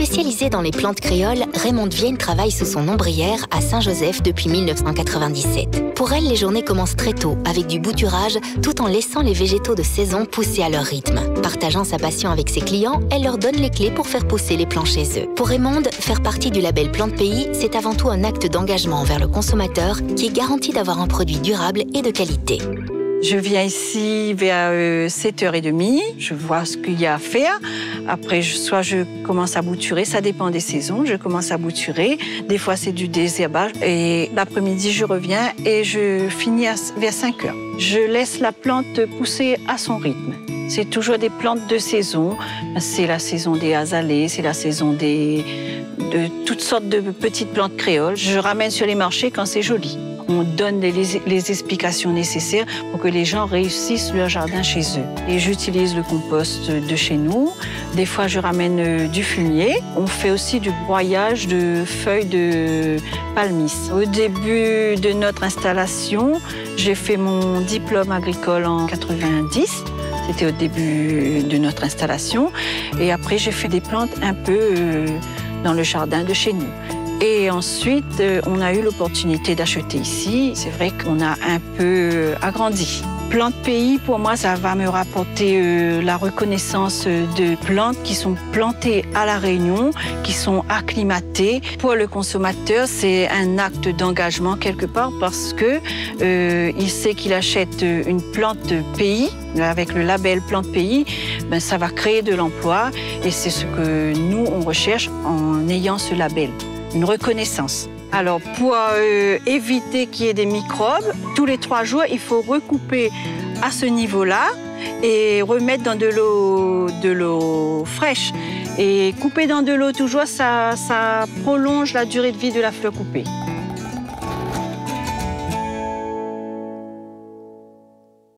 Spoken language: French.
Spécialisée dans les plantes créoles, Raymonde Vienne travaille sous son ombrière à Saint-Joseph depuis 1997. Pour elle, les journées commencent très tôt, avec du bouturage, tout en laissant les végétaux de saison pousser à leur rythme. Partageant sa passion avec ses clients, elle leur donne les clés pour faire pousser les plants chez eux. Pour Raymonde, faire partie du label Plante Pays, c'est avant tout un acte d'engagement envers le consommateur qui est garanti d'avoir un produit durable et de qualité. Je viens ici vers 7h30, je vois ce qu'il y a à faire. Après, soit je commence à bouturer, ça dépend des saisons, je commence à bouturer. Des fois, c'est du désherbage. Et l'après-midi, je reviens et je finis vers 5h. Je laisse la plante pousser à son rythme. C'est toujours des plantes de saison. C'est la saison des azalées, c'est la saison de toutes sortes de petites plantes créoles. Je ramène sur les marchés quand c'est joli. On donne les explications nécessaires pour que les gens réussissent leur jardin chez eux. Et j'utilise le compost de chez nous. Des fois, je ramène du fumier. On fait aussi du broyage de feuilles de palmis. Au début de notre installation, j'ai fait mon diplôme agricole en 90. C'était au début de notre installation. Et après, j'ai fait des plantes un peu dans le jardin de chez nous. Et ensuite, on a eu l'opportunité d'acheter ici. C'est vrai qu'on a un peu agrandi. Plante Pays, pour moi, ça va me rapporter la reconnaissance de plantes qui sont plantées à La Réunion, qui sont acclimatées. Pour le consommateur, c'est un acte d'engagement quelque part parce que il sait qu'il achète une plante Pays. Avec le label Plante Pays, ben, ça va créer de l'emploi et c'est ce que nous, on recherche en ayant ce label. Une reconnaissance. Alors, pour éviter qu'il y ait des microbes, tous les 3 jours, il faut recouper à ce niveau-là et remettre dans de l'eau fraîche. Et couper dans de l'eau toujours, ça prolonge la durée de vie de la fleur coupée.